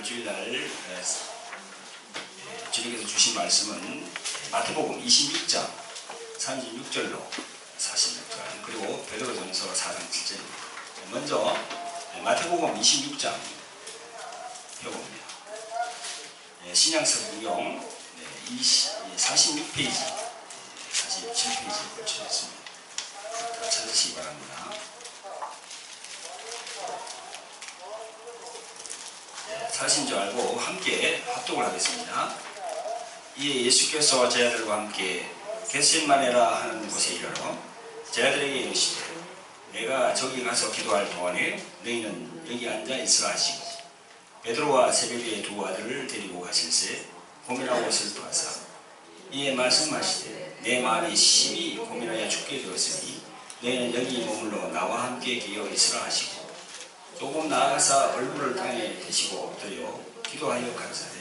오늘 주일날 주님께서 주신 말씀은 마태복음 26장 36절로 46절 그리고 베드로전서 4장 7절입니다. 먼저 마태복음 26장 펴봅니다. 신약성경 46페이지 47페이지 걸쳐있습니다. 찾으시기 바랍니다. 사신 줄 알고 함께 합독을 하겠습니다. 이에 예수께서 제자들과 함께 겟셋마네라 하는 곳에 이르러 제자들에게 이르시되 내가 저기 가서 기도할 동안에 너희는 여기 앉아 있으라 하시고 베드로와 세베대의 두 아들을 데리고 가실새 고민하고 있을 하사 이에 말씀하시되 내 마음이 심히 고민하여 죽게 되었으니 너희는 여기 머물러 나와 함께 기어 있으라 하시고 조금 나아가사 얼굴을 땅에 대시고 엎드려 기도하여 가라사대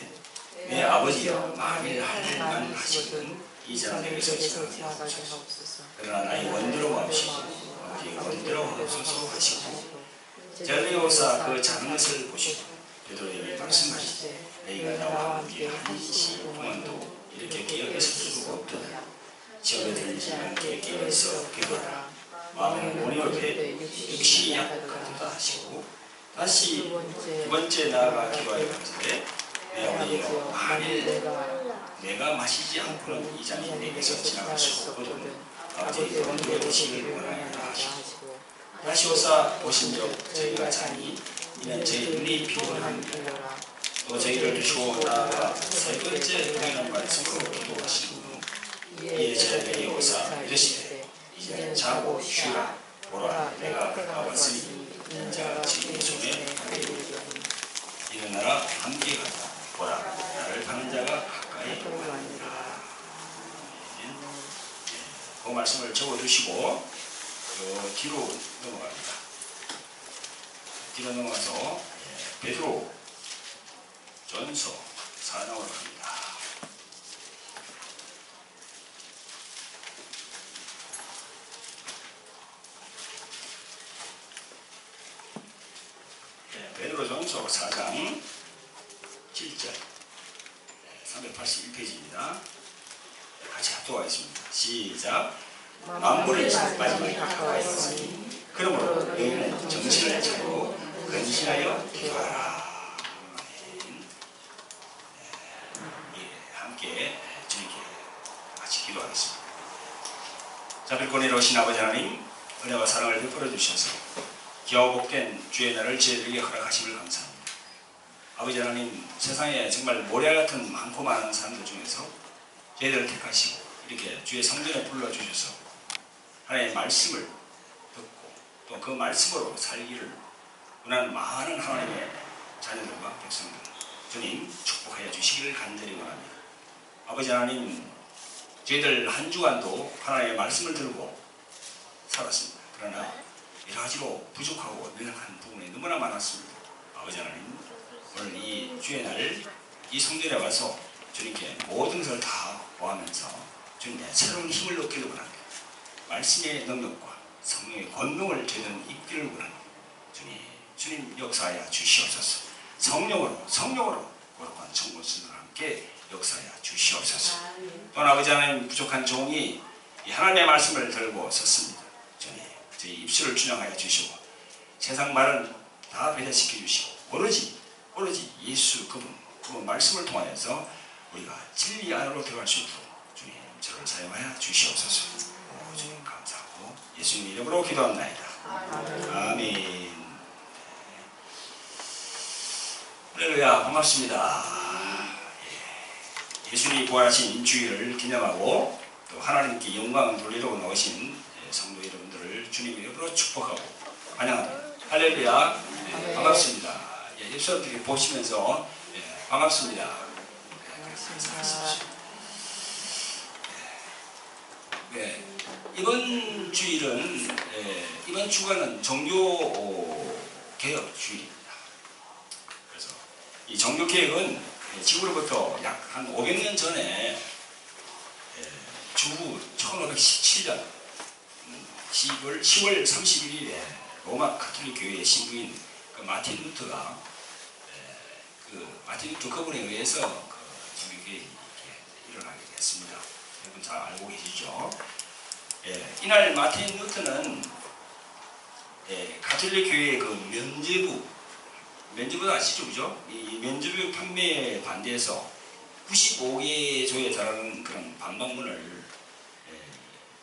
내 아버지여 만일 할 일만 하시거든 이 자는 내게서 지나가옵소서. 그러나 나의 원대로 마옵시고 아버지의 원대로 하옵소서 하시고 제자들이 오사 그 작은 것을 보시고 베드로에게 말씀하시되 너희가 나와 함께 한 시 동안도 이렇게 깨어 있을 수 없도다. 지옥에 들지 않게 깨어 있어 기도하라. 마음에는 원이오되 육신이 약하도다 하시고 다시 두 번째 나아가 기도하여 가라사대 내 아버지여 만일 내가 마시지 않고는 이 잔이 내게서 지나갈 수 없거든 아버지의 원대로 되시길 원하노라 하시고 다시 오사 보신즉 저희가 자니 이는 저희 눈이 피곤함이라 또 저희를 두시고 나아가 세 번째 행하는 말씀으로 기도하시고 이에 제자들이 오사 이르시되 이제 자고 쉬라. 보라 내가 가까웠으니 인자가 지금 손에 일어나라 함께 가자. 보라 나를 파는 자가 가까이 오느니라. 그 말씀을 적어주시고 뒤로 넘어갑니다. 뒤로 넘어가서 베드로 전서 4장으로 갑니다. 베드로전서 4장 7절 381페이지입니다. 같이 합독하겠습니다. 시작. 만물의 마지막이 가까이 있으니 그러므로 너희는 정신을 차리고 근신하여 기도하라. 함께 주님께 같이 기도하겠습니다. 자, 빌고니로 오신 아버지 하나님 은혜와 사랑을 베풀어 주셔서 기하고 복된 주의 날을 저희들에게 허락하심을 감사합니다. 아버지 하나님 세상에 정말 모래 같은 많고 많은 사람들 중에서 저희들을 택하시고 이렇게 주의 성전에 불러주셔서 하나님의 말씀을 듣고 또 그 말씀으로 살기를 원하는 많은 하나님의 자녀들과 백성들 주님 축복하여 주시기를 간절히 원합니다. 아버지 하나님 저희들 한 주간도 하나님의 말씀을 들고 살았습니다. 그러나 여러 가지로 부족하고 연약한 부분이 너무나 많았습니다. 아버지 하나님 오늘 이 주의 날 이 성전에 와서 주님께 모든 것을 다 보하면서 주님의 새로운 힘을 얻기를 원합니다. 말씀의 능력과 성령의 권능을 저희는 입기를 원합니다. 주님 역사하여 주시옵소서. 성령으로 거룩한 정보스와 함께 역사하여 주시옵소서. 또 아버지 하나님 부족한 종이 이 하나님의 말씀을 들고 섰습니다. 주님 저희 입술을 준영하여 주시고 세상 말은 다 배려시켜 주시고 오로지 예수 그분 말씀을 통하여서 우리가 진리 안으로 들어갈 수 있도록 주님 저를 사용하여 주시옵소서. 주님 감사하고 예수님 이름으로 기도합나이다. 아멘. 할렐루야 반갑습니다. 예수님이 부활하신 주일을 기념하고 또 하나님께 영광을 돌리러 나오신 성도 여러분들을 주님 이름으로 축복하고 환영합니다. 할렐루야. 반갑습니다. 예수님들이 보시면서 반갑습니다. 이번 주일은 이번 주간은 종교 개혁 주일입니다. 그래서 이 종교 개혁은 지구로부터 약 한 500년 전에 주후 1517년 10월 31일에 로마 가톨릭 교회의 신부인 마틴 루터가 그 마틴 루터 그분에 의해서 그 종교개혁이 이렇게 일어나게 됐습니다. 여러분 잘 알고 계시죠? 예, 이날 마틴 루터는 가톨릭 교회의 그 면죄부 아시죠, 그죠? 이 면죄부 판매에 반대해서 95개 조에 달하는 그런 반박문을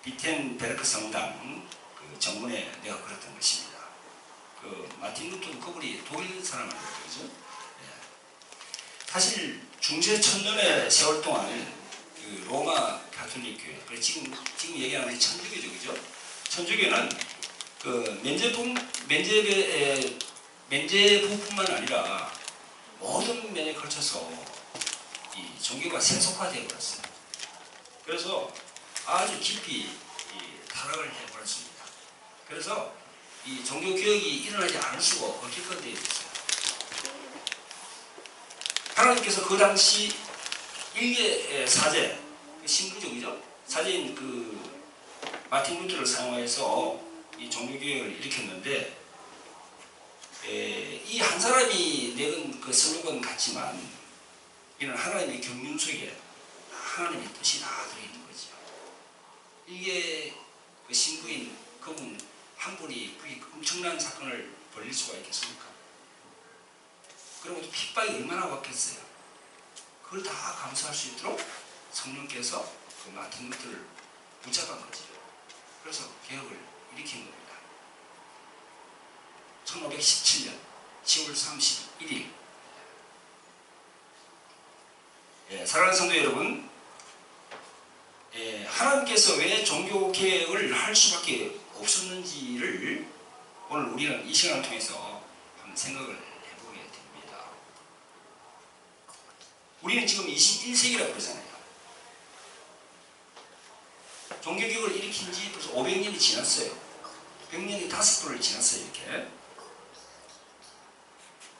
비텐베르크 성당 그 정문에 내가 걸었던 것입니다. 그 마틴 루터는 그분이 독일 사람 아니에요, 그죠? 사실 중세 천년의 세월 동안 그 로마 가톨릭 교회, 지금 얘기하는 천주교죠, 그죠? 천주교는 그 면죄부뿐만 아니라 모든 면에 걸쳐서 이 종교가 세속화되어 버렸어요. 그래서 아주 깊이 타락을 해버렸습니다. 그래서 이 종교 개혁이 일어나지 않을 수가 없게끔 되어 있어요. 하나님께서 그 당시 일개 사제, 신부족이죠. 사제인 그 마틴 루터를 사용해서 이 종교 개혁을 일으켰는데, 이 한 사람이 내건 그 슬로건 같지만 이는 하나님의 경륜 속에 하나님의 뜻이 다 들어있는 거죠. 이게 그 신부인 그분 한 분이 그게 엄청난 사건을 벌일 수가 있겠습니까? 그리고 또 핍박이 얼마나 왔겠어요. 그걸 다 감수할 수 있도록 성령께서 그 마틴 루터를 붙잡은 거죠. 그래서 개혁을 일으킨 겁니다. 1517년 10월 31일. 사랑하는 성도 여러분, 하나님께서 왜 종교 개혁을 할 수밖에 없었는지를 오늘 우리는 이 시간을 통해서 한번 생각을 해보게 됩니다. 우리는 지금 21세기라고 그러잖아요. 종교 개혁을 일으킨 지 벌써 500년이 지났어요. 100년이 5번을 지났어요. 이렇게.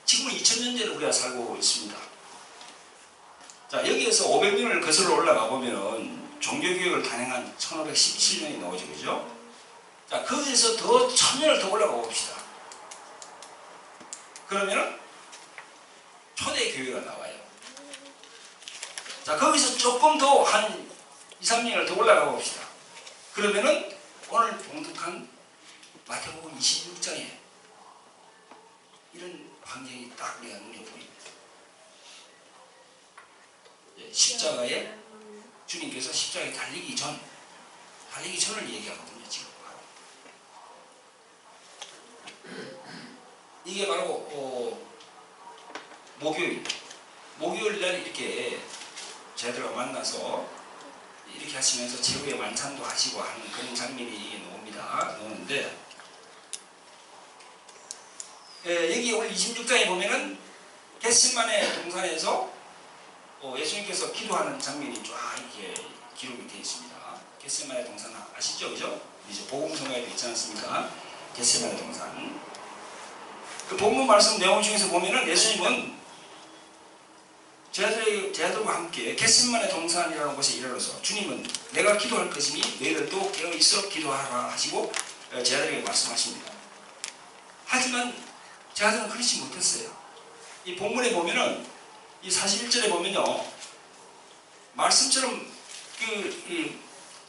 지금은 2000년대를 우리가 살고 있습니다. 자, 여기에서 500년을 거슬러 올라가 보면 종교개혁을 단행한 1517년이 나오죠, 그죠? 자, 거기에서 더 1000년을 더 올라가 봅시다. 그러면 초대교회가 나와요. 자, 거기서 조금 더 한 2, 3년을 더 올라가 봅시다. 그러면은 오늘 봉독한 마태복음 26장에 이런 광경이 딱 우리가 눈에 보입니다. 십자가에 주님께서 십자가에 달리기 전을 얘기하거든요. 지금 이게 바로 목요일 날 이렇게 저희들과 만나서 이렇게 하시면서 최후의 만찬도 하시고 하는 그런 장면이 나오는데, 여기 오늘 26장에 보면은 겟세마네 동산에서 예수님께서 기도하는 장면이 쫙 이렇게 기록이 되어 있습니다. 겟세마네 동산 아시죠? 그죠? 이제 복음성가에도 있지 않습니까? 겟세마네 동산. 그 본문 말씀 내용 중에서 보면은 예수님은 제자들과 함께 겟세마네 동산이라는 곳에 이르러서 주님은 내가 기도할 것이니 너희들도 깨어있어 기도하라 하시고 제자들에게 말씀하십니다. 하지만 제자들은 그렇지 못했어요. 이 본문에 보면은 이 41절에 보면요, 말씀처럼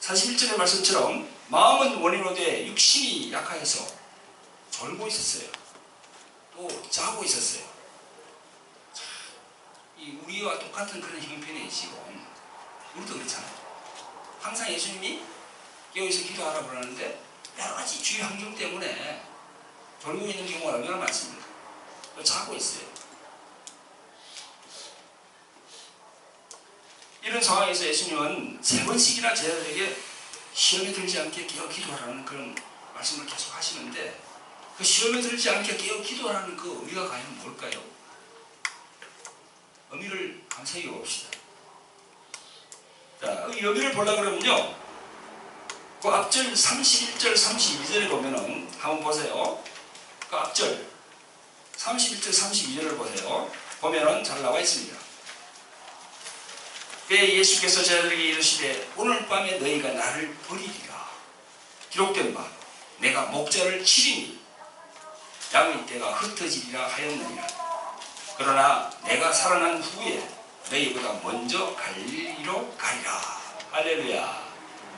41절의 말씀처럼 마음은 원이로되 육신이 약하여서 졸고 있었어요. 또 자고 있었어요. 자, 이 우리와 똑같은 그런 형편이 지금 우리도 그렇잖아요. 항상 예수님이 깨어있어 기도하라 그러는데 여러 가지 주위 환경 때문에 졸고 있는 경우가 얼마나 많습니까? 또 자고 있어요. 이런 상황에서 예수님은 3번씩이나 제자들에게 시험에 들지 않게 깨어 기도하라는 그런 말씀을 계속 하시는데, 그 시험에 들지 않게 깨어 기도하라는 그 의미가 과연 뭘까요? 의미를 한번 새겨봅시다. 자, 그 의미를 보려고 그러면요, 그 앞절 31절, 32절에 보면은 한번 보세요. 그 앞절 31절, 32절을 보세요. 보면은 잘 나와 있습니다. 그때 예수께서 제자들에게 이르시되 오늘 밤에 너희가 나를 버리리라. 기록된 바 내가 목자를 치리니 양의 떼가 흩어지리라 하였느니라. 그러나 내가 살아난 후에 너희보다 먼저 갈릴리로 가리라. 할렐루야.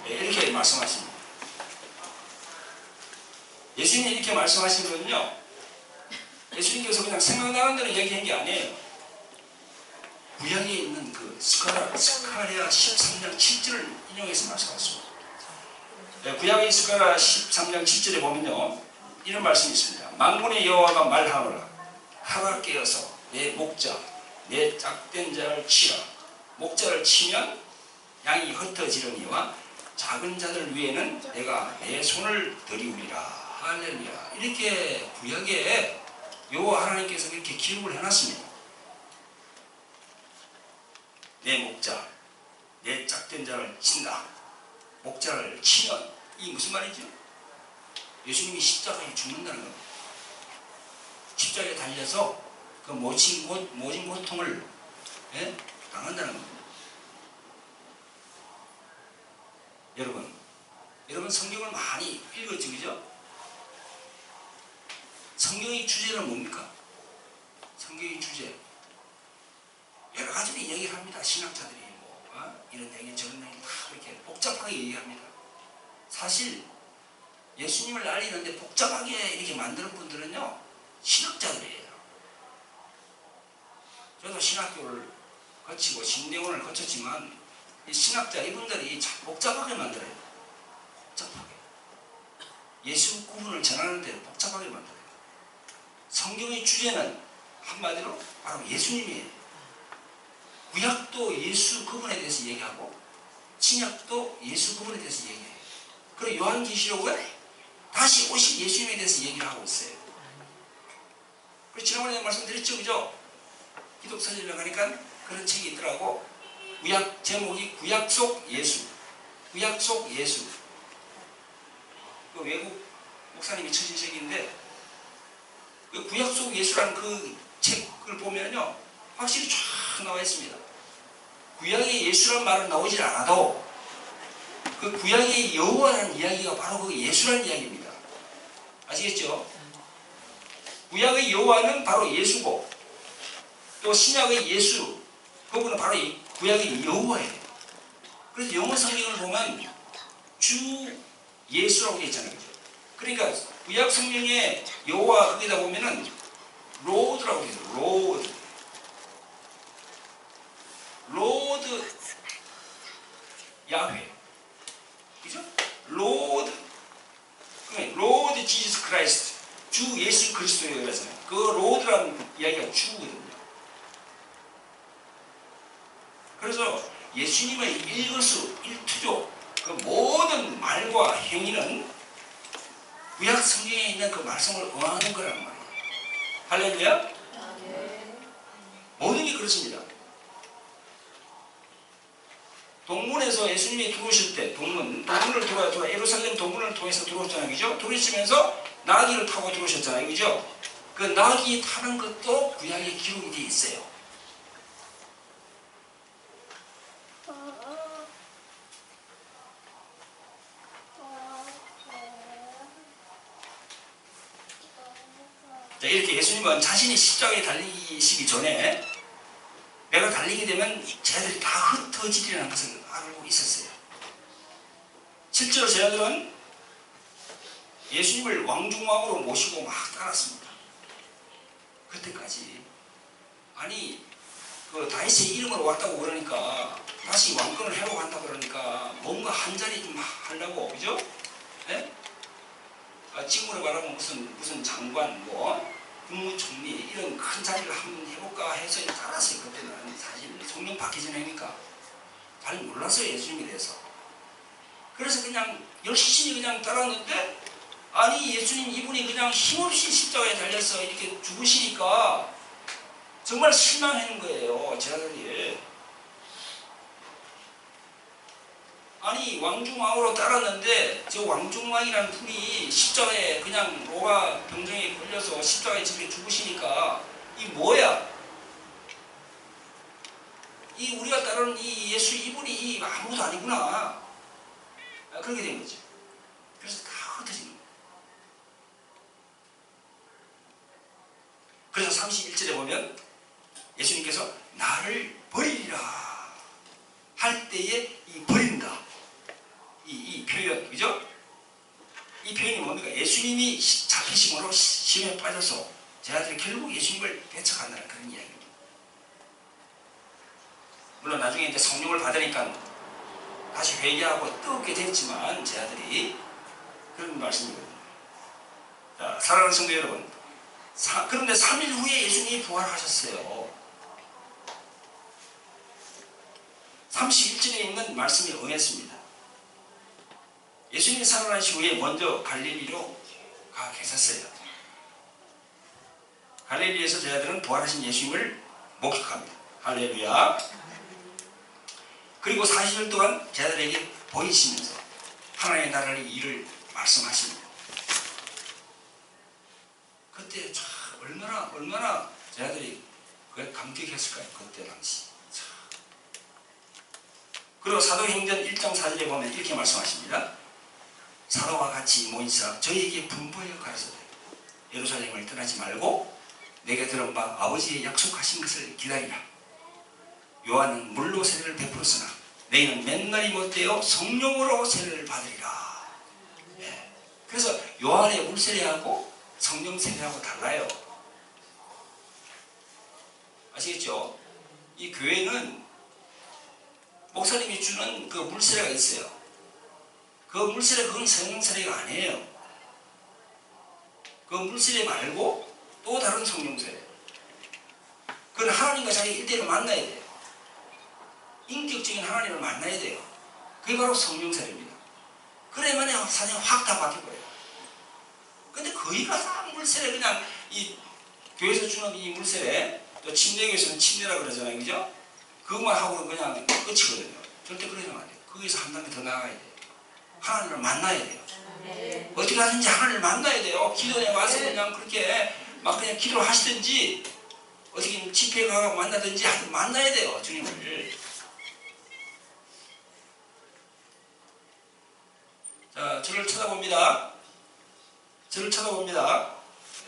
이렇게 말씀하십니다. 예수님이 이렇게 말씀하신 거는요, 예수님께서 그냥 생각나는 대로 얘기한 게 아니에요. 구약에 있는 그 스가랴 13장 7절을 인용해서 말씀하셨습니다. 구약의 스가랴 13장 7절에 보면요, 이런 말씀이 있습니다. 만군의 여호와가 말하노라. 하나 깨어서 내 목자, 내 짝된 자를 치라. 목자를 치면 양이 흩어지려니와 작은 자들 위에는 내가 내 손을 들이우리라. 할렐루야. 이렇게 구약에 여호와 하나님께서 이렇게 기록을 해놨습니다. 내 목자, 내 짝된 자를 친다. 목자를 치면 이 무슨 말이죠? 예수님이 십자가에 죽는다는 겁니다. 십자가에 달려서 그 모진 고통을 당한다는 겁니다. 여러분 성경을 많이 읽었죠, 그죠? 성경의 주제는 뭡니까? 성경의 주제 여러 가지로 얘기를 합니다. 신학자들이 이런 얘기 저런 얘기 다 이렇게 복잡하게 얘기합니다. 사실 예수님을 알리는데 복잡하게 이렇게 만드는 분들은요, 신학자들이에요. 저도 신학교를 거치고 신대원을 거쳤지만 이 신학자 이분들이 참 복잡하게 만들어요. 복잡하게. 예수 구분을 전하는데 복잡하게 만들어요. 성경의 주제는 한마디로 바로 예수님이에요. 구약도 예수 그분에 대해서 얘기하고 신약도 예수 그분에 대해서 얘기해요. 그리고 요한계시록은 다시 오실 예수님에 대해서 얘기를 하고 있어요. 그래서 지난번에 말씀드렸죠, 그죠? 기독서적이라고 하니까 그런 책이 있더라고. 구약 제목이 구약 속 예수. 구약 속 예수. 그 외국 목사님이 쳐진 책인데 그 구약 속 예수라는 그 책을 보면요, 확실히 쫙 나와 있습니다. 구약의 예수란 말은 나오질 않아도 그 구약의 여호와라는 이야기가 바로 그 예수라는 이야기입니다. 아시겠죠? 구약의 여호와는 바로 예수고 또 신약의 예수 그분은 바로 이 구약의 여호와예요. 그래서 영어 성경을 보면 주 예수라고 되어 있잖아요. 그러니까 구약 성경에 여호와 거기다 보면은 로드라고 되어 있어요. 로드. 로드 야훼. 그죠? 로드. 그러면 로드 지저스 크라이스트. 주 예수 그리스도예요. 그래서 그 로드라는 이야기가 주거든요. 그래서 예수님의 일거수 일투족 그 모든 말과 행위는 구약 성경에 있는 그 말씀을 응하는 거란 말이에요. 할렐루야? 모든 게 그렇습니다. 동문에서 예수님이 들어오실 때 동문을 돌아 예루살렘 동문을 통해서 들어오셨잖아요, 그죠? 들어오시면서 나귀를 타고 들어오셨잖아요, 그죠? 그 나귀 타는 것도 구약에 기록이 되어 있어요. 자, 이렇게 예수님은 자신이 십자가에 달리시기 전에 내가 달리게 되면 쟤들이 다 흩어지리라는 것을 알고 있었어요. 실제로 제자들은 예수님을 왕중왕으로 모시고 막 따랐습니다. 그때까지. 아니 그 다윗의 이름으로 왔다고 그러니까 다시 왕권을 해러 간다고 그러니까 뭔가 한 자리 좀 하려고, 그죠? 네? 지금으로 말하면 무슨 장관, 국무총리 이런 큰 자리를 한번 해볼까 해서 따랐어요. 그때는 사실 성령 받기 전이니까 잘 몰랐어요, 예수님에 대해서. 그래서 그냥 열심히 그냥 따랐는데 아니 예수님 이분이 그냥 힘없이 십자가에 달려서 이렇게 죽으시니까 정말 실망하는 거예요, 제자들이. 아니 왕중왕으로 따랐는데 저 왕중왕이라는 분이 십자가에 그냥 로마 병정에 걸려서 십자가에 집에 죽으시니까 이 뭐야? 이 우리가 따르는 이 예수 이분이 아무것도 아니구나. 그렇게 된 거죠. 그래서 다 흩어지는 거예요. 그래서 31절에 보면 예수님께서 나를 버리리라 할 때에 이 버린다. 이 표현, 그죠? 이 표현이 뭡니까? 예수님이 잡히심으로 시험에 빠져서 제 아들이 결국 예수님을 배척한다는 그런 이야기입니다. 물론 나중에 이제 성령을 받으니까 다시 회개하고 뜨겁게 됐지만 제 아들이 그런 말씀이거든요. 자, 사랑하는 성도 여러분, 그런데 3일 후에 예수님이 부활하셨어요. 31절에 있는 말씀이 응했습니다. 예수님이 살아나신 후에 먼저 갈릴리로 가 계셨어요. 갈릴리에서 제 아들은 부활하신 예수님을 목격합니다. 할렐루야. 그리고 40일 동안 제 아들에게 보이시면서 하나님의 나라의 일을 말씀하십니다. 그때 참 얼마나 제 아들이 그에 감격했을까요? 그때 당시. 참. 그리고 사도행전 1장 4절에 보면 이렇게 말씀하십니다. 사도와 같이 모이사 저희에게 분부하여 가르쳐되 예루살렘을 떠나지 말고 내게 들은 바 아버지의 약속하신 것을 기다리라. 요한은 물로 세례를 베풀었으나 너희는 맨날이 못되어 성령으로 세례를 받으리라. 네. 그래서 요한의 물세례하고 성령 세례하고 달라요. 아시겠죠? 이 교회는 목사님이 주는 그 물세례가 있어요. 그 물세례 그건 성령 세례가 아니에요. 그 물세례 말고 또 다른 성령 세례. 그건 하나님과 자기 1대1을 만나야 돼요. 인격적인 하나님을 만나야 돼요. 그게 바로 성령 세례입니다. 그래야만이 사정이 확 다 바뀌어버려요. 근데 거기가 다 물세례 그냥 이 교회에서 주는 이 물세례, 또 침례교에서는 침례라 그러잖아요, 그죠? 그것만 하고는 그냥 끝이거든요. 절대 그러면 안 돼요. 거기서 한 단계 더 나아가야 돼요. 하나님을 만나야 돼요. 어떻게 하든지 하나님을 만나야 돼요. 기도에 와서 그냥 그렇게 막 그냥 기도를 하시든지 어떻게 집회에 가서 만나든지 만나야 돼요, 주님을. 자, 저를 쳐다봅니다. 저를 쳐다봅니다.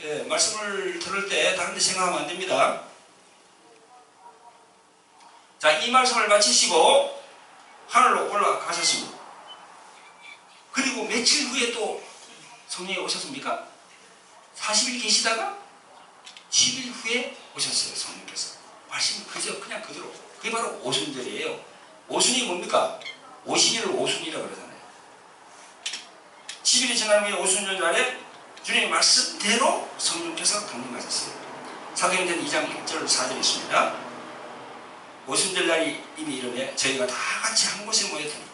예, 말씀을 들을 때 다른 데 생각하면 안 됩니다. 자, 이 말씀을 마치시고 하늘로 올라가셨습니다. 그리고 며칠 후에 또 성령이 오셨습니까? 40일 계시다가 10일 후에 오셨어요, 성령께서. 말씀이 그냥 그대로. 그게 바로 오순절이에요. 오순이 뭡니까? 50일을 오순이라고 그러잖아요. 10일이 지난 후에 오순절 날에 주님의 말씀대로 성령께서 강림하셨어요. 사도행전 2장 1절 4절이 있습니다. 오순절 날이 이미 이르매 저희가 다 같이 한 곳에 모였더니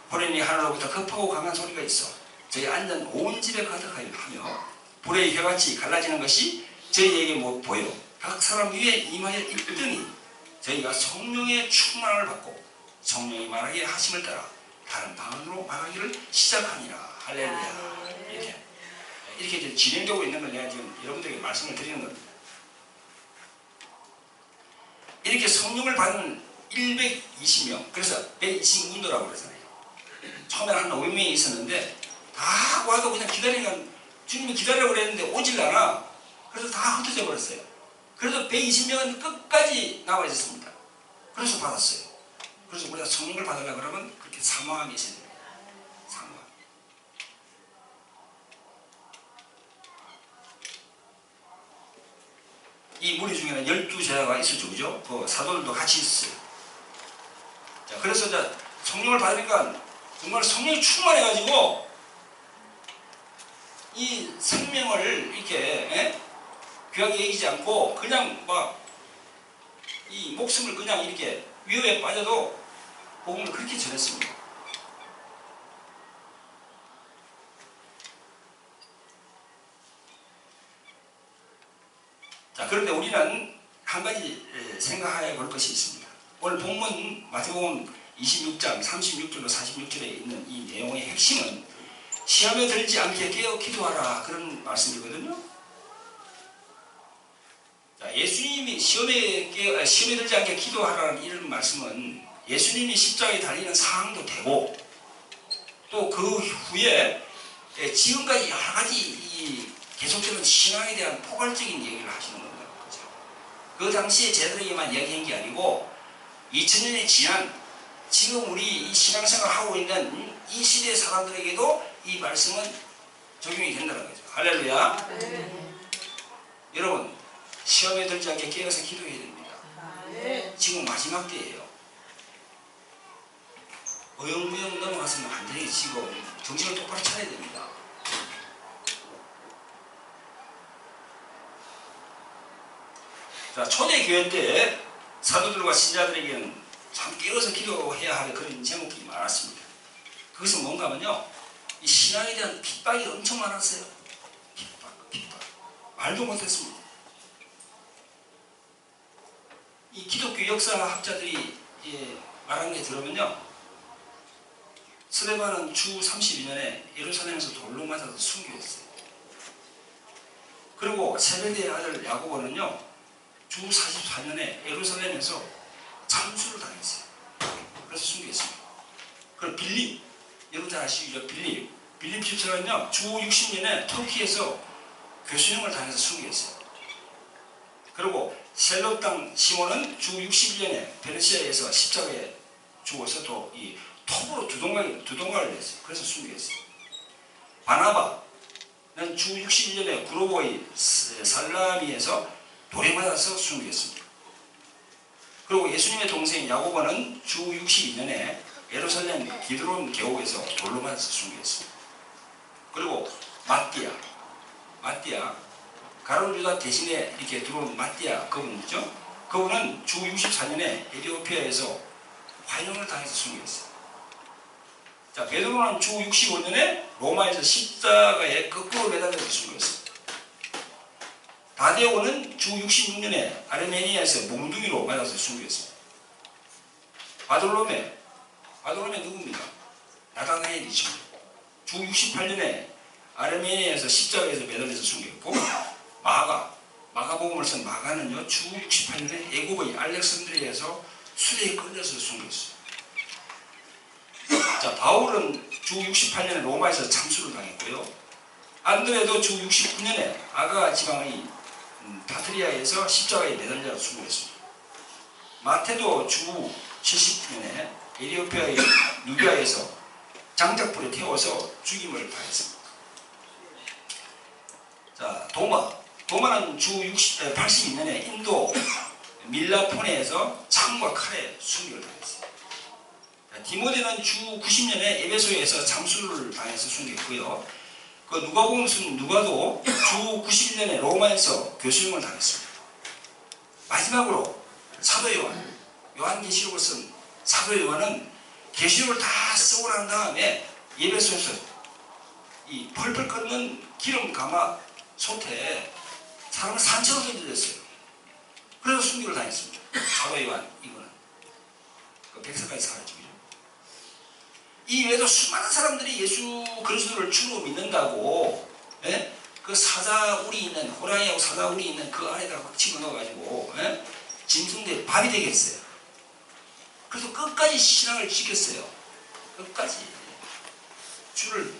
보내니 하늘로부터 급하고 강한 소리가 있어 저희 앉은 온 집에 가득하여 하며 불의 혀같이 갈라지는 것이 저희에게 보여 각 사람 위에 임하여 있더니 저희가 성령의 충만함을 받고 성령이 말하게 하심을 따라 다른 방언으로 말하기를 시작하니라. 할렐루야. 이렇게 진행되고 있는 걸 내가 지금 여러분들에게 말씀을 드리는 겁니다. 이렇게 성령을 받은 120명, 그래서 120문도라고 그러잖아요. 처음에는 한 500명이 있었는데 다 와도 그냥 기다리니까 주님이 기다리라고 그랬는데 오질 않아. 그래서 다 흩어져 버렸어요. 그래도 120명은 끝까지 남아 있었습니다. 그래서 받았어요. 그래서 우리가 성령을 받으려고 그러면 그렇게 사모하게 있어야 됩니다. 사모하게. 이 무리 중에는 12제자가 있었죠, 그죠? 그 사도들도 같이 있었어요. 자, 그래서 이제 성령을 받으니까 정말 성령이 충만해가지고 이 생명을 이렇게 귀하게 여기지 않고 그냥 막 이 목숨을 그냥 이렇게 위험에 빠져도 복음을 그렇게 전했습니다. 자, 그런데 우리는 한 가지 생각해 볼 것이 있습니다. 오늘 본문 마태복음 26장 36절로 46절에 있는 이 내용의 핵심은 시험에 들지 않게 깨어 기도하라 그런 말씀이거든요. 자, 예수님이 시험에 들지 않게 기도하라는 이런 말씀은 예수님이 십자가에 달리는 상황도 되고 또 그 후에 지금까지 여러 가지 이 계속되는 신앙에 대한 포괄적인 얘기를 하시는 겁니다. 그렇죠? 그 당시에 제자들에게만 이야기한 게 아니고 2000년이 지난 지금 우리 이 신앙생활 하고 있는 이 시대의 사람들에게도 이 말씀은 적용이 된다는 거죠. 할렐루야. 네. 여러분 시험에 들지 않게 깨어서 기도해야 됩니다. 네. 지금 마지막 때예요. 어영부영 넘어갔으면 안 되게 지금 정신을 똑바로 차려야 됩니다. 자, 초대교회 때 사도들과 신자들에게는 참 깨어서 기도해야 할 그런 제목들이 많았습니다. 그것은 뭔가 하면요, 이 신앙에 대한 핍박이 엄청 많았어요. 핍박. 말도 못했습니다. 이 기독교 역사학자들이 말한 게 들으면요, 스데반은 주 32년에 예루살렘에서 돌로 맞아서 순교했어요. 그리고 세베대의 아들 야고보는요, 주 44년에 예루살렘에서 참수를 당했어요. 그래서 순교했습니다. 그리고 빌립, 여러분 잘 아시죠? 빌립 집사는요, 주 60년에 터키에서 교수형을 당해서 순교했어요. 그리고 셀롯 땅 시몬은 주 61년에 베르시아에서 십자가에 죽어서 또 이 톱으로 두동강을 냈어요. 그래서 순교했어요. 바나바는 주 61년에 구로보의 살라미에서 돌에 맞아서 순교했습니다. 그리고 예수님의 동생 야고보는 주 62년에 예루살렘 기드론 계곡에서 돌로 맞아서 순교했습니다. 그리고 마띠아 가룟 유다 대신에 이렇게 들어온 마띠아 그분이죠. 그분은 주 64년에 에티오피아에서 화형을 당해서 순교했어요. 자, 베드로는 주 65년에 로마에서 십자가에 거꾸로 매달려서 순교했습니다. 다데오는 주 66년에 아르메니아에서 몽둥이로 맞아서 순교했습니다. 바돌로메 누굽니까? 나다나엘이죠. 주 68년에 아르메니아에서 십자가에서 매달려서 순교했고, 마가복음을 쓴 마가는요, 주 68년에 애국의 알렉산드리아에서 수레에 끌려서 순교했어요. 자, 바울은 주 68년에 로마에서 참수를 당했고요. 안드레도 주 69년에 아가 지방의 파트리아에서 십자가에 매달려 순교했습니다. 마태도 주 70년에 에티오피아의 누비아에서 장작불에 태워서 죽임을 당했습니다. 자, 도마는 주 82년에 인도 밀라포네에서 창과 칼에 순교를 당했어요. 자, 디모데는 주 90년에 에베소에서 잠수를 당해서 순교했고요. 그 누가복음 쓴 누가도 주 91년에 로마에서 교수형을 당했습니다. 마지막으로 사도 요한계시록을 쓴 사도 요한은 계시록을 다 쓰고 난 다음에 예배소에서 이 펄펄 끓는 기름 가마 솥에 사람을 산채로 던져졌어요. 그래서 순교를 당했습니다. 사도 요한 이거는 그 백사까지 사라지죠. 이 외에도 수많은 사람들이 예수 그리스도를 주로 믿는다고, 예? 그 사자울이 있는 호랑이하고 사자울이 있는 그 안에다가 막 집어넣어가지고, 예? 짐승들이 밥이 되겠어요. 그래서 끝까지 신앙을 지켰어요. 끝까지 주를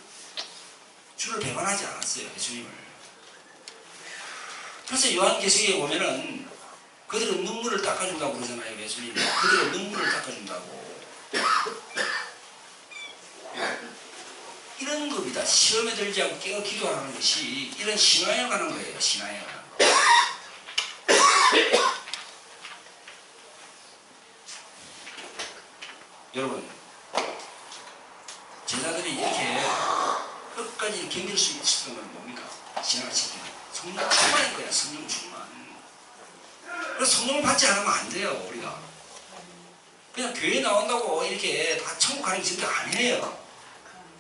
배반하지 않았어요. 예수님을. 그래서 요한계시록에 보면은 그들은 눈물을 닦아준다고 그러잖아요. 예수님이 그들은 눈물을 닦아준다고. 이런 겁니다. 시험에 들지 않고 깨어 기도하는 것이 이런 신앙에 관한 거예요. 신앙에 관한 거. 여러분, 제자들이 이렇게 끝까지 견딜 수 있었던 건 뭡니까? 신앙을 지키는 성령 충만인 거야. 성령 충만. 그래서 성령을 받지 않으면 안 돼요. 우리가 그냥 교회 나온다고 이렇게 다 천국 가는 게 진짜 아니에요.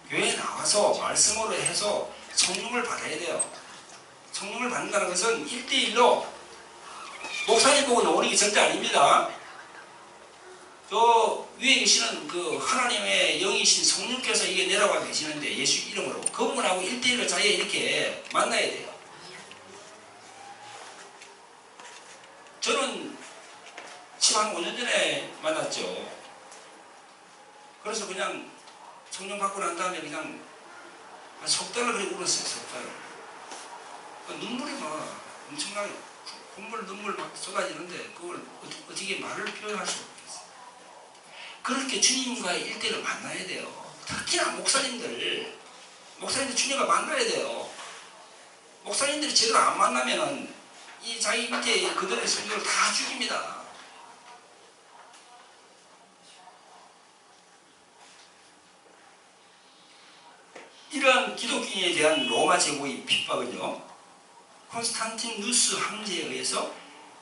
교회에 나와서 말씀으로 해서 성령을 받아야 돼요. 성령을 받는다는 것은 1대1로 목사님 보고 나오는 게 절대 아닙니다. 저 위에 계시는 그 하나님의 영이신 성령께서 이게 내려와 계시는데 예수 이름으로 그분하고 1대1로 자기가 이렇게 만나야 돼요. 저는 지금 한 5년 전에 만났죠. 그래서 그냥 성령 받고 난 다음에 그냥 한 석 달을 그렇게 울었어요. 석 달을. 눈물이 막 엄청나게 눈물 막 쏟아지는데 그걸 어떻게 말을 표현할 수 없겠어요. 그렇게 주님과의 일대를 만나야 돼요. 특히나 목사님들 주님과 만나야 돼요. 목사님들이 제대로 안 만나면은 이 자기 밑에 그들의 성도를 다 죽입니다. 이러한 기독교인에 대한 로마 제국의 핍박은요, 콘스탄티누스 황제에 의해서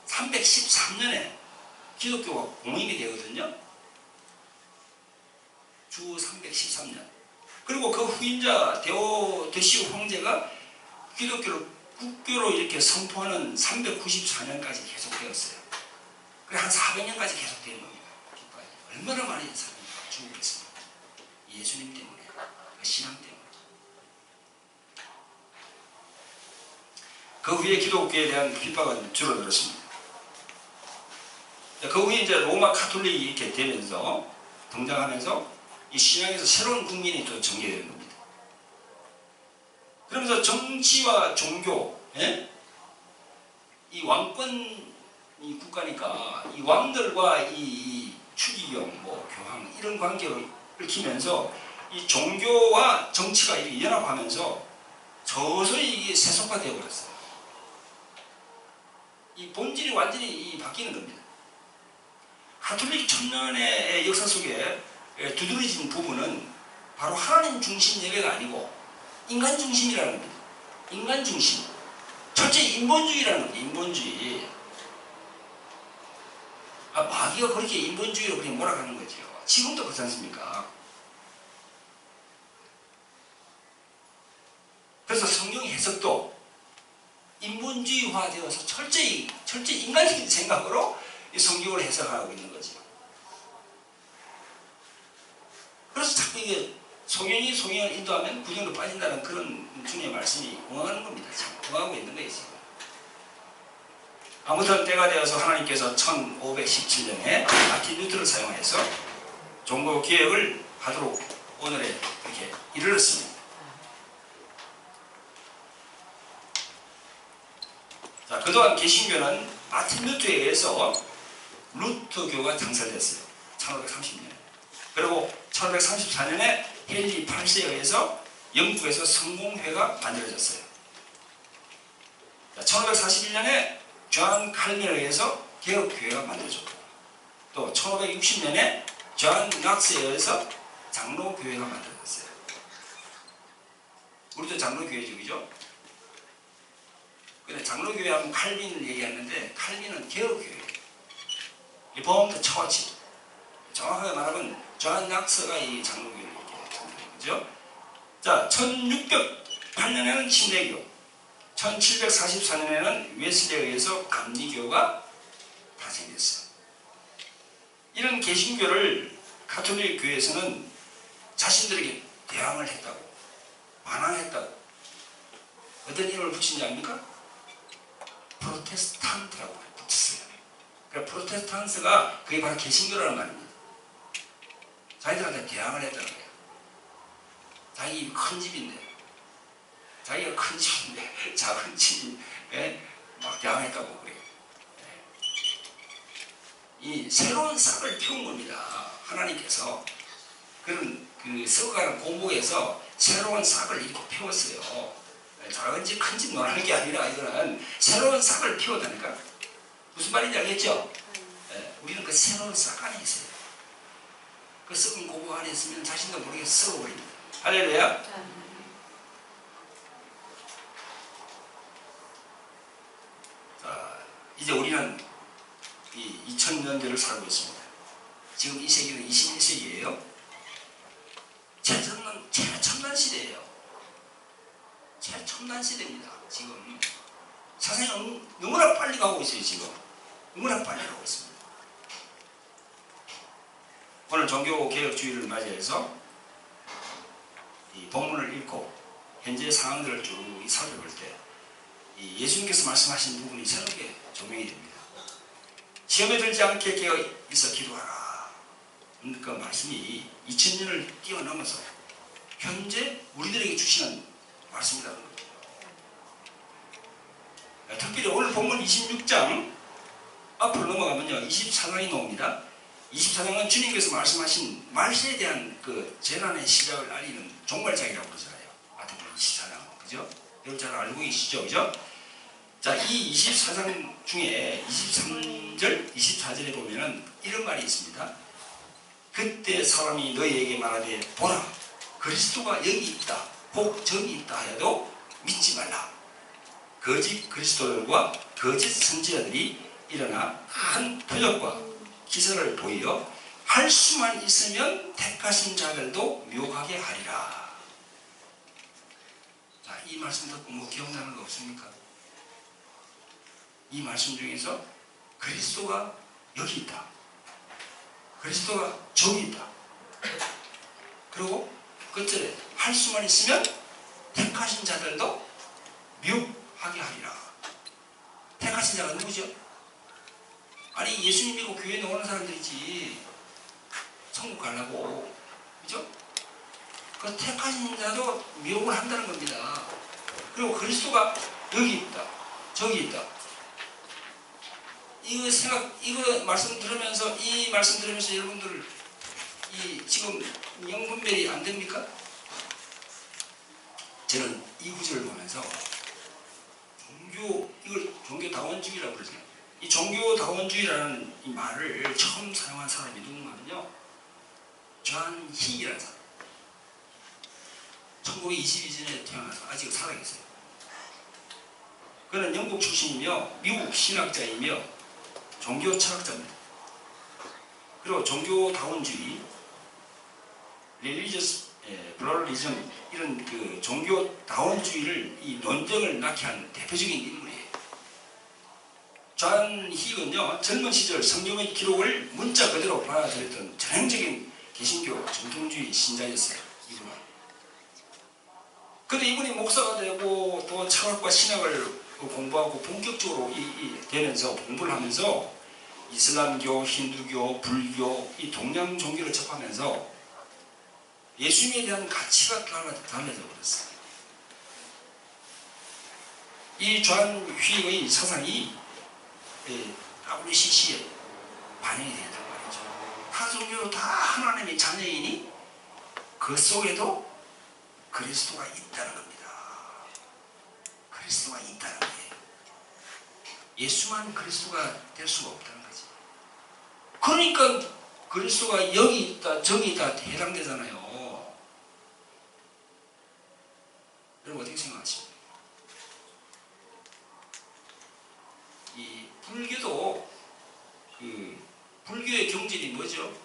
313년에 기독교가 공인이 되거든요. 주 313년. 그리고 그 후임자 데오데시우 황제가 기독교를 국교로 이렇게 선포하는 394년까지 계속되었어요. 그래 한 400년까지 계속되는 겁니다. 얼마나 많은 사람이 죽고 있습니다. 예수님 때문에, 그 신앙 때문에. 그 후에 기독교에 대한 핍박은 줄어들었습니다. 그 후에 이제 로마 카톨릭이 이렇게 되면서 등장하면서 이 신앙에서 새로운 국민이 또 전개되는 겁니다. 그러면서 정치와 종교, 예? 이 왕권 이 국가니까 이 왕들과 이 추기경, 교황 이런 관계를 얽히면서 이 종교와 정치가 이렇게 연합하면서 서서히 이게 세속화되어 버렸어요. 이 본질이 완전히 바뀌는 겁니다. 가톨릭 천년의 역사 속에 두드러진 부분은 바로 하나님 중심 예배가 아니고 인간 중심이라는 겁니다. 인간 중심. 철저히 인본주의라는 겁니다. 인본주의. 마귀가 그렇게 인본주의로 그렇게 몰아가는 거죠. 지금도 그렇지 않습니까? 그래서 성경 해석도 인본주의화 되어서 철저히 인간적인 생각으로 이 성경을 해석하고 있는 거죠. 그래서 자꾸 이게 성경이 성경을 인도하면 구정으로 빠진다는 그런 주님의 말씀이 응하는 겁니다. 지금 응하고 있는 거예요. 지금. 아무튼 때가 되어서 하나님께서 1517년에 마틴 루터를 사용해서 종교 개혁을 하도록 오늘에 이렇게 이르렀습니다. 자, 그동안 개신교는 마틴 루터에 의해서 루터교가 창설됐어요. 1530년에. 그리고 1534년에 헨리 8세에 의해서 영국에서 성공회가 만들어졌어요. 1541년에 존 칼빈에 의해서 개혁교회가 만들어졌고, 또 1560년에 존 낙스에 의해서 장로교회가 만들어졌어요. 우리도 장로교회죠, 그죠? 근데 장로교회 하면 칼빈을 얘기하는데 칼빈은 개혁교회. 리폼드 처치. 정확하게 말하면 존 낙스가 이 장로교회를 얘기하는 거죠. 자, 1608년에는 침례교, 1744년에는 웨슬리에 의해서 감리교가 탄생됐어요. 이런 개신교를 가톨릭 교회에서는 자신들에게 대항을 했다고, 반항했다고 어떤 이름을 붙인지 압니까? 프로테스탄트라고 붙였어요. 그러니까 프로테스탄트가 그게 바로 개신교라는 말입니다. 자기들한테 대항을 했다는 거예요. 자기 큰 집인데, 자기가 큰 집인데 작은 집이 막 대항했다고 그래요. 이 새로운 싹을 피운 겁니다. 하나님께서 그런 그 썩어가는 공복에서 새로운 싹을 이렇게 피웠어요. 작은 집, 큰 집 논하는 게 아니라 이거는 새로운 싹을 피웠다니까. 무슨 말인지 알겠죠? 우리는 그 새로운 싹 안에 있어요. 그 썩은 공복 안에 있으면 자신도 모르게 썩어버립니다. 할렐루야. 자, 이제 우리는 이 2000년대를 살고 있습니다. 지금 이 세기는 21세기예요. 최첨단 시대예요. 최첨단 시대입니다. 지금 세상이 너무나 빨리 가고 있어요. 지금 너무나 빨리 가고 있습니다. 오늘 종교개혁주의를 맞이해서 이 본문을 읽고 현재 상황들을 쭉 살펴볼 때 이 예수님께서 말씀하신 부분이 새롭게 조명이 됩니다. 시험에 들지 않게 깨어 있어 기도하라. 그 말씀이 2000년을 뛰어넘어서 현재 우리들에게 주시는 말씀이라는 거죠. 특별히 오늘 본문 26장 앞으로 넘어가면요 24장이 나옵니다. 24장은 주님께서 말씀하신 말세에 대한 그 재난의 시작을 알리는 종말장이라고 그러잖아요. 마태복음 24장, 그죠? 여러분 잘 알고 계시죠, 그죠? 자, 이 24장 중에 23절, 24절에 보면은 이런 말이 있습니다. 그때 사람이 너희에게 말하되 보라, 그리스도가 여기 있다, 혹 저기 있다 하여도 믿지 말라. 거짓 그리스도들과 거짓 선지자들이 일어나 큰 표적과 기사를 보이어 할 수만 있으면 택하신 자들도 미혹하게 하리라. 자, 이 말씀 듣고 뭐 기억나는 거 없습니까? 이 말씀 중에서 그리스도가 여기 있다, 그리스도가 저기 있다, 그리고 끝절에 할 수만 있으면 택하신 자들도 미혹하게 하리라. 택하신 자가 누구죠? 아니 예수님 믿고 교회에 나오는 사람들이지 천국 가려고, 그죠? 그 택하신 자도 미혹을 한다는 겁니다. 그리고 그리스도가 여기 있다, 저기 있다. 이거 말씀 들으면서 여러분들 지금 영분별이 안 됩니까? 저는 이 구절을 보면서 이걸 종교다원주의라고 그러잖아요. 이 종교다원주의라는 이 말을 처음 사용한 사람이 누구냐면요, 존 히라는 사람. 1922년에 태어나서 아직 살아계세요. 그는 영국 출신이며 미국 신학자이며 종교 철학자입니다. 그리고 종교다원주의, religious pluralism, 이런 그 종교다원주의를 이 논쟁을 낳게 한 대표적인 인물이에요. 존 히건요, 젊은 시절 성경의 기록을 문자 그대로 받아들였던 전형적인 개신교 정통주의 신자였어요. 이분은. 근데 이분이 목사가 되고 또 철학과 신학을 공부하고 본격적으로 되면서 공부를 하면서 이슬람교, 힌두교, 불교, 이 동양 종교를 접하면서 예수님에 대한 가치가 달라져 버렸어요. 이 존 휘의 사상이 WCC에 반영이 된단 말이죠. 타 종교로 다 하나님의 자녀이니 그 속에도 그리스도가 있다는 겁니다. 그리스도가 있다는 거예요. 예수만 그리스도가 될 수가 없다는 거지. 그러니까 그리스도가 여기 있다, 저기 있다 해당되잖아요. 여러분 어떻게 생각하십니까? 이 불교도 불교의 경전이 뭐죠?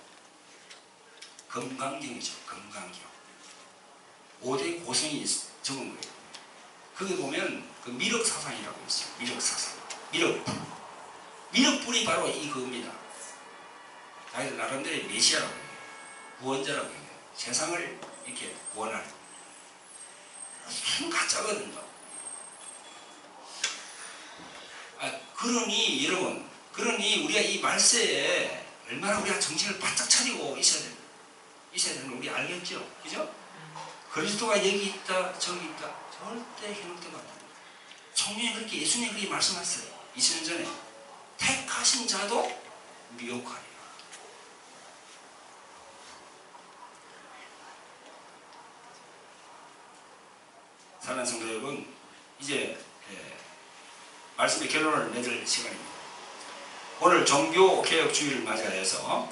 금강경이죠. 금강경. 5대 고성이 적은 거예요. 거기 보면 그 미륵사상이라고 있어요. 미륵사상. 미륵불. 미륵불이 바로 이겁니다. 자기들 나름대로 메시아라고 해요. 구원자라고 해요. 세상을 이렇게 구원할. 순 가짜거든요. 그러니 여러분, 우리가 이 말세에 얼마나 우리가 정신을 바짝 차리고 있어야 되는 걸 우리 알겠죠? 그죠? 그리스도가 여기 있다, 저기 있다. 절대 현혹되면 안 됩니다. 성경에 그렇게, 예수님이 그렇게 말씀하셨어요. 2000년 전에. 택하신 자도 미혹하리라. 사랑하는 성도 여러분, 이제 말씀의 결론을 맺을 시간입니다. 오늘 종교개혁주의를 맞이하여서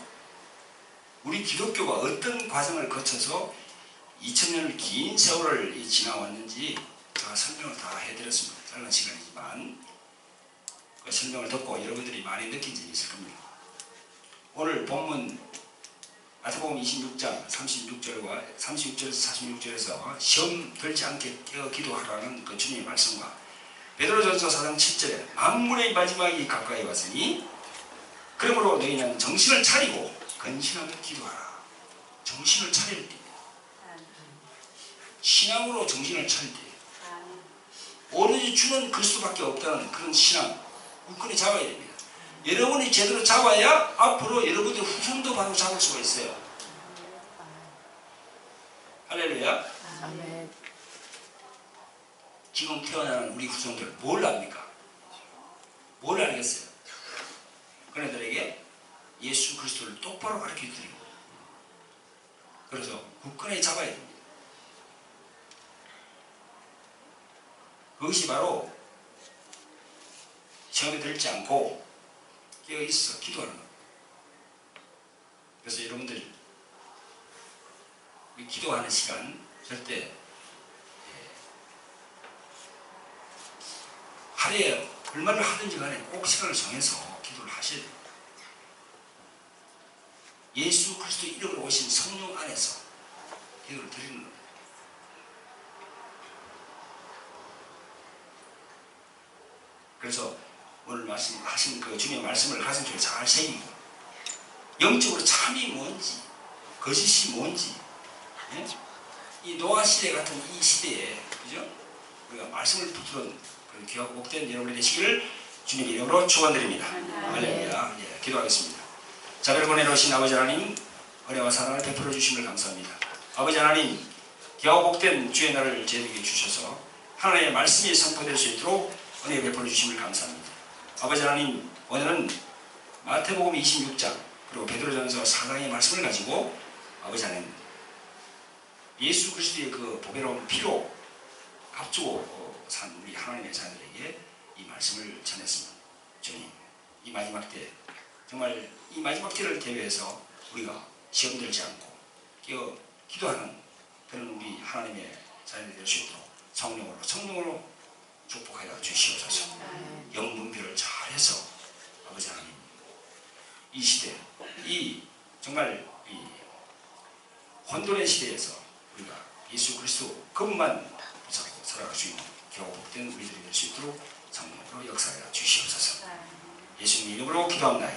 우리 기독교가 어떤 과정을 거쳐서 2000년을 긴 세월을 지나왔는지 제가 설명을 다 해드렸습니다. 짧은 시간이지만 그 설명을 듣고 여러분들이 많이 느낀 점이 있을 겁니다. 오늘 본문 마태복음 26장 36절과 36절에서 46절에서 시험 들지 않게 깨어 기도하라는 그 주님의 말씀과 베드로전서 4장 7절에 만물의 마지막이 가까이 왔으니 그러므로 너희는 정신을 차리고 근신하며 기도하라. 정신을 차릴 때, 신앙으로 정신을 차릴 때, 오로지 주는 그리스도밖에 없다는 그런 신앙 굳건히 잡아야 됩니다. 여러분이 제대로 잡아야 앞으로 여러분들 후손도 바로 잡을 수가 있어요. 할렐루야. 지금 태어나는 우리 후손들 뭘 압니까? 알겠어요. 그네들에게 예수 그리스도를 똑바로 가르쳐 드리는 거예요. 그래서 굳건히 잡아야 됩니다. 그것이 바로 시험에 들지 않고 깨어있어 기도하는 거예요. 그래서 여러분들 기도하는 시간 절대 하루에 얼마를 하든지 간에 꼭 시간을 정해서 기도를 하셔야 돼요. 예수 그리스도 이름으로 오신 성령 안에서 기도를 드리는 겁니다. 그래서 오늘 말씀하신 그 주님의 말씀을 가슴속에 잘 새기고 영적으로 참이 뭔지 거짓이 뭔지, 예? 이 노아 시대 같은 이 시대에, 그죠? 우리가 말씀을 붙들은 그 귀하고 복된 여러분이 되시기를 주님의 이름으로 축원드립니다. 할렐루야. 예, 기도하겠습니다. 자비를 보내놓으신 아버지 하나님, 은혜와 사랑을 베풀어 주심을 감사합니다. 아버지 하나님, 귀하고 복된 주의 날을 저희에게 주셔서 하나님의 말씀이 선포될 수 있도록 은혜 베풀어 주심을 감사합니다. 아버지 하나님, 오늘은 마태복음 26장 그리고 베드로전서 4장의 말씀을 가지고 아버지 하나님, 예수 그리스도의 그 보배로운 피로 앞두고 산 우리 하나님의 자녀들에게 이 말씀을 전했습니다. 주님, 이 마지막 때, 정말 이 마지막 때를 대비해서 우리가 시험 들지 않고 깨어 기도하는 그런 우리 하나님의 자녀들이 될 수 있도록 성령으로 축복하여 주시옵소서. 영분별을 잘해서 아버지 하나님, 이 시대, 이 정말 이 혼돈의 시대에서 우리가 예수 그리스도 그분만 붙잡고 살아갈 수 있는 겨우 복된 우리들이 될 수 있도록 성령으로 역사하여 주시옵소서. 예수님 이름으로 기도합니다.